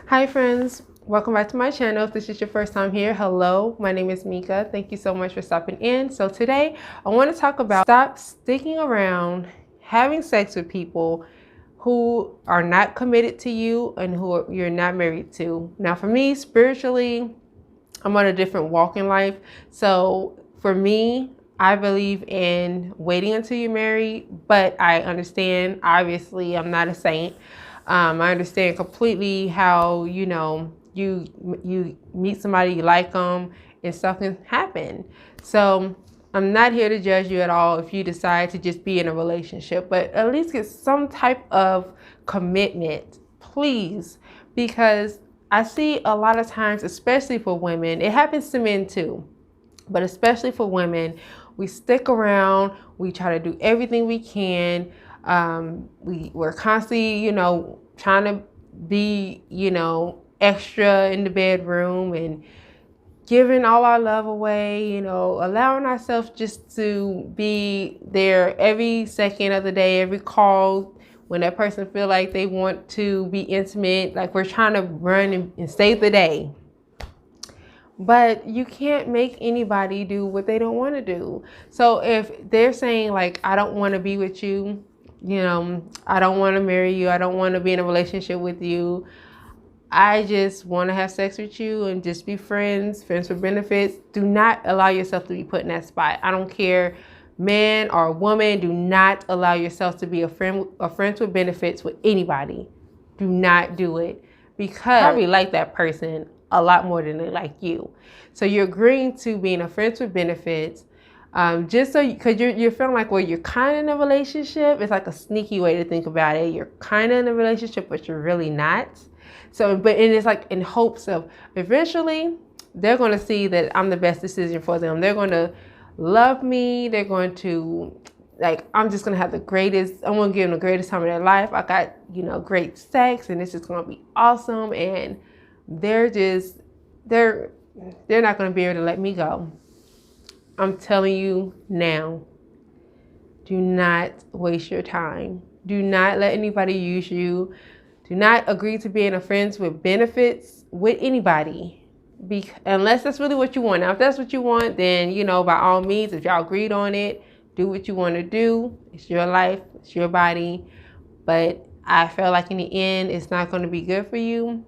Hi friends, welcome back to my channel. If this is your first time here, hello, my name is Mika. Thank you so much for stopping in. So today I want to talk about stop sticking around having sex with people who are not committed to you and who you're not married to. Now for me, spiritually, I'm on a different walk in life. So for me, I believe in waiting until you're married, but I understand, obviously, I'm not a saint. I understand completely how, you meet somebody, you like them, and stuff can happen. So I'm not here to judge you at all if you decide to just be in a relationship, but at least get some type of commitment, please, because I see a lot of times, especially for women, it happens to men too, but especially for women, we stick around, we try to do everything we can. We're constantly, trying to be, extra in the bedroom and giving all our love away, allowing ourselves just to be there every second of the day, every call when that person feel like they want to be intimate, like we're trying to run and save the day. But you can't make anybody do what they don't want to do. So if they're saying like, I don't want to be with you, I don't want to marry you, I don't want to be in a relationship with you, I just want to have sex with you and just be friends for benefits. Do not allow yourself to be put in that spot. I don't care, man or woman, do not allow yourself to be a friends with benefits with anybody. Do not do it, because you probably like that person a lot more than they like you. So you're agreeing to being a friends with benefits, just so because you're feeling like, well, you're kind of in a relationship. It's like a sneaky way to think about it. You're kind of in a relationship, but you're really not. So, and it's like in hopes of eventually they're going to see that I'm the best decision for them. They're going to love me. They're going to, like, I'm just going to have the greatest, I'm going to give them the greatest time of their life. I got, great sex and this is going to be awesome. And they're not going to be able to let me go. I'm telling you now, do not waste your time. Do not let anybody use you. Do not agree to being a friends with benefits with anybody, unless that's really what you want. Now, if that's what you want, then, by all means, if y'all agreed on it, do what you want to do. It's your life. It's your body. But I feel like in the end, it's not going to be good for you,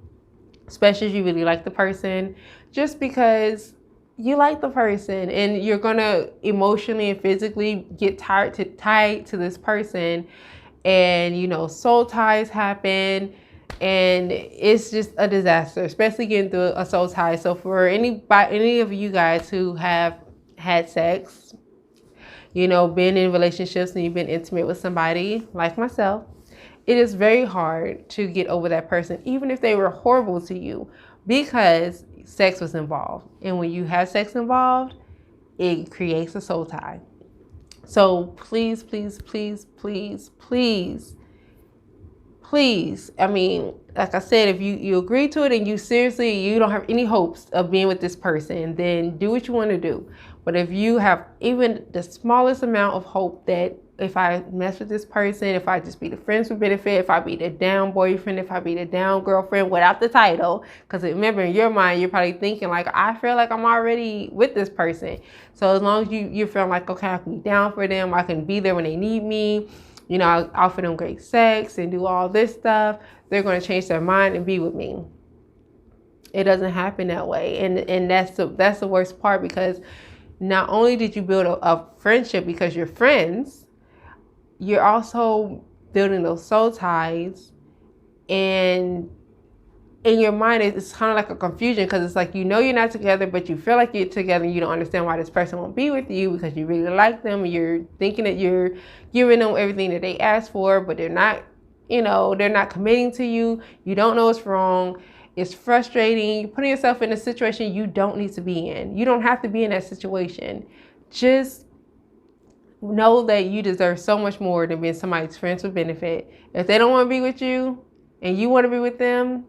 especially if you really like the person, just because you like the person and you're going to emotionally and physically get tied to this person. And soul ties happen and it's just a disaster, especially getting through a soul tie. So for any of you guys who have had sex, been in relationships and you've been intimate with somebody like myself, it is very hard to get over that person, even if they were horrible to you, because sex was involved. And when you have sex involved, it creates a soul tie. So please, please, please, please, please, please. I mean, like I said, if you agree to it and you don't have any hopes of being with this person, then do what you want to do. But if you have even the smallest amount of hope that if I mess with this person, if I just be the friends with benefit, if I be the down boyfriend, if I be the down girlfriend without the title, because remember, in your mind, you're probably thinking like, I feel like I'm already with this person. So as long as you're feeling like, okay, I can be down for them, I can be there when they need me, I offer them great sex and do all this stuff, they're going to change their mind and be with me. It doesn't happen that way. And that's the worst part, because not only did you build a friendship because you're friends, you're also building those soul ties. And in your mind, it's kind of like a confusion, because it's like, you're not together, but you feel like you're together, and you don't understand why this person won't be with you, because you really like them. And you're thinking that you're giving them everything that they ask for, but they're not, they're not committing to you. You don't know what's wrong. It's frustrating. You're putting yourself in a situation you don't need to be in. You don't have to be in that situation. Just know that you deserve so much more than being somebody's friends with benefit. If they don't want to be with you and you want to be with them,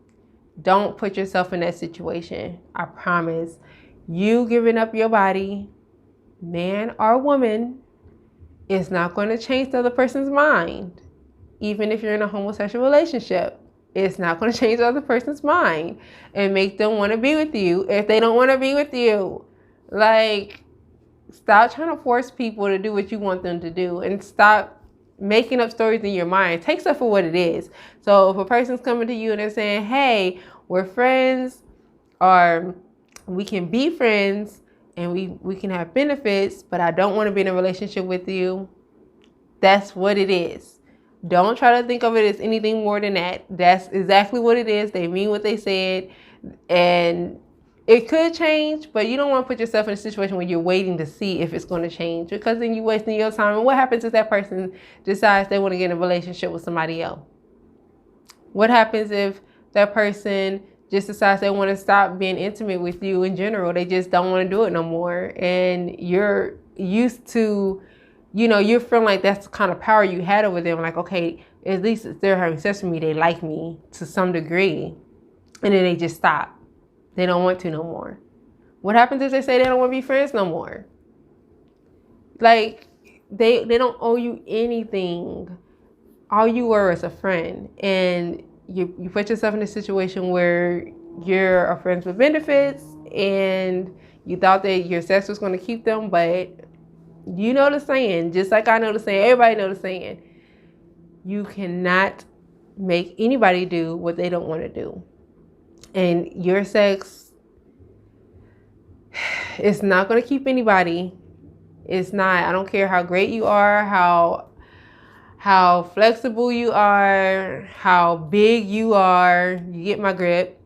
don't put yourself in that situation. I promise. You giving up your body, man or woman, is not going to change the other person's mind, even if you're in a homosexual relationship. It's not going to change the other person's mind and make them want to be with you if they don't want to be with you. Like, stop trying to force people to do what you want them to do, and stop making up stories in your mind. Take stuff for what it is. So if a person's coming to you and they're saying, hey, we're friends, or we can be friends and we can have benefits, but I don't want to be in a relationship with you, that's what it is. Don't try to think of it as anything more than that. That's exactly what it is. They mean what they said, and it could change, but you don't want to put yourself in a situation where you're waiting to see if it's going to change, because then you're wasting your time. And what happens if that person decides they want to get in a relationship with somebody else? What happens if that person just decides they want to stop being intimate with you in general? They just don't want to do it no more. And you're used to, you're feeling like that's the kind of power you had over them. Like, okay, at least if they're having sex with me, they like me to some degree. And then they just stop. They don't want to no more. What happens if they say they don't want to be friends no more? Like, they don't owe you anything. All you were is a friend. And you put yourself in a situation where you're friends with benefits, and you thought that your sex was going to keep them, but you know the saying, just like I know the saying, everybody know the saying, you cannot make anybody do what they don't want to do. And your sex, it's not going to keep anybody. It's not. I don't care how great you are, how flexible you are, how big you are. You get my grip.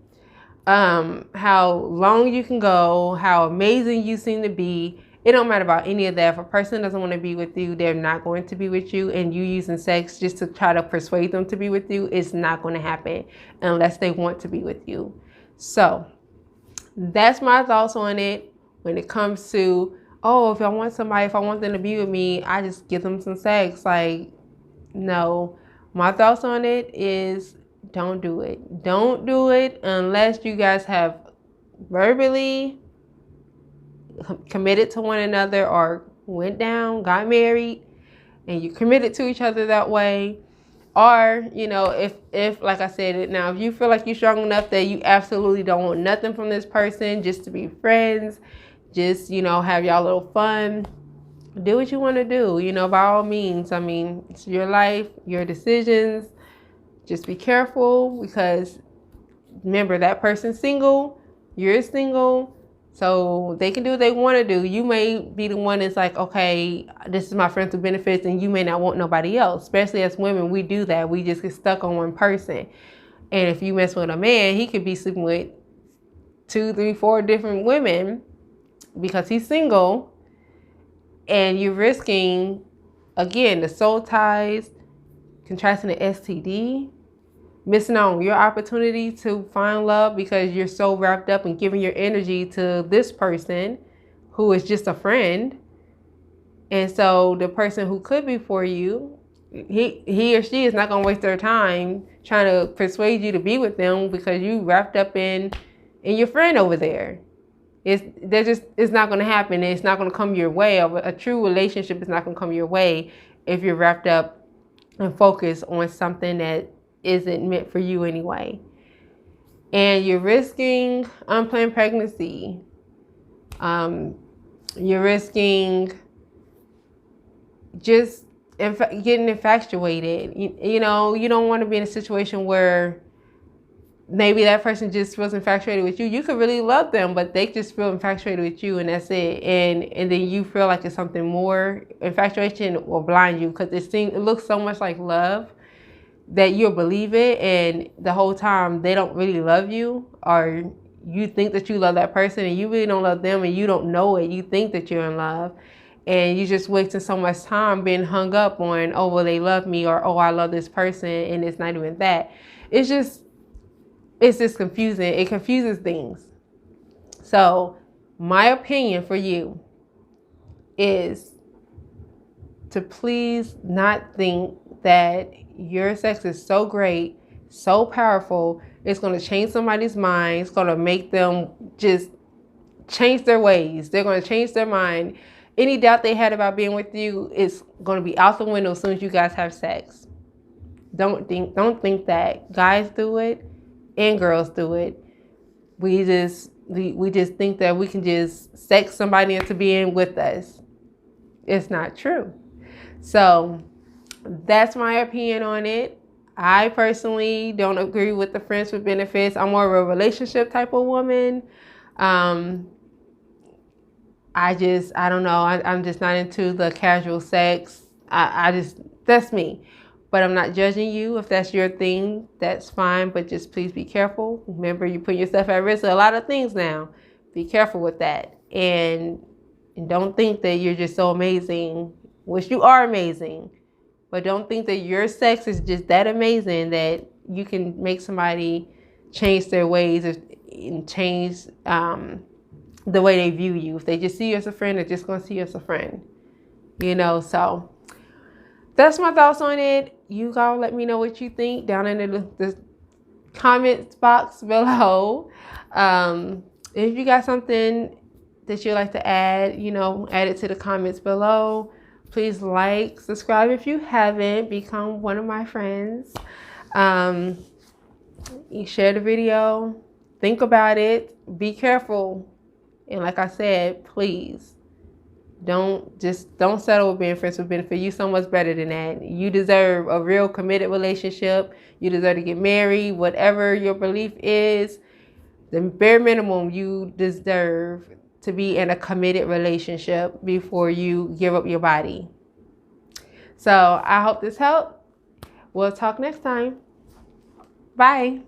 How long you can go, how amazing you seem to be. It don't matter about any of that. If a person doesn't want to be with you, they're not going to be with you. And you using sex just to try to persuade them to be with you, it's not going to happen unless they want to be with you. So that's my thoughts on it. When it comes to, oh, if I want them to be with me, I just give them some sex. Like, no. My thoughts on it is, don't do it. Don't do it unless you guys have verbally committed to one another, or went down, got married, and you committed to each other that way. Or, if like I said, now if you feel like you're strong enough that you absolutely don't want nothing from this person, just to be friends, just, have y'all little fun, do what you want to do, by all means. I mean, it's your life, your decisions. Just be careful, because remember, that person's single, you're single, so they can do what they want to do. You may be the one that's like, okay, this is my friends with benefits, and you may not want nobody else. Especially as women, we do that. We just get stuck on one person. And if you mess with a man, he could be sleeping with 2, 3, 4 different women because he's single. And you're risking, again, the soul ties, contracting the STD, missing on your opportunity to find love because you're so wrapped up in giving your energy to this person who is just a friend. And so the person who could be for you, he or she is not going to waste their time trying to persuade you to be with them because you wrapped up in your friend over there. It's not going to happen. It's not going to come your way. A true relationship is not going to come your way if you're wrapped up and focused on something that isn't meant for you anyway. And you're risking unplanned pregnancy. You're risking just getting infatuated. You don't want to be in a situation where maybe that person just feels infatuated with you. You could really love them, but they just feel infatuated with you, and that's it. And then you feel like it's something more. Infatuation will blind you because it looks so much like love that you'll believe it, and the whole time they don't really love you, or you think that you love that person and you really don't love them, and you don't know it. You think that you're in love, and you just wasting so much time being hung up on, oh, well, they love me, or oh, I love this person, and it's not even that. It's just confusing. It confuses things. So my opinion for you is to please not think that your sex is so great, so powerful, it's going to change somebody's mind. It's going to make them just change their ways. They're going to change their mind. Any doubt they had about being with you is going to be out the window as soon as you guys have sex. Don't think that guys do it and girls do it. We just think that we can just sex somebody into being with us. It's not true. So that's my opinion on it. I personally don't agree with the friends with benefits. I'm more of a relationship type of woman. I don't know. I'm just not into the casual sex. That's me. But I'm not judging you. If that's your thing, that's fine. But just please be careful. Remember, you put yourself at risk of a lot of things now. Be careful with that. And don't think that you're just so amazing, which you are amazing. But don't think that your sex is just that amazing that you can make somebody change their ways and change the way they view you. If they just see you as a friend, they're just going to see you as a friend. So that's my thoughts on it. You guys let me know what you think down in the comments box below. If you got something that you'd like to add, add it to the comments below. Please like, subscribe if you haven't. Become one of my friends. You share the video. Think about it. Be careful. And like I said, please don't settle with being friends with benefit. You're so much better than that. You deserve a real committed relationship. You deserve to get married. Whatever your belief is, the bare minimum you deserve to be in a committed relationship before you give up your body. So I hope this helped. We'll talk next time. Bye.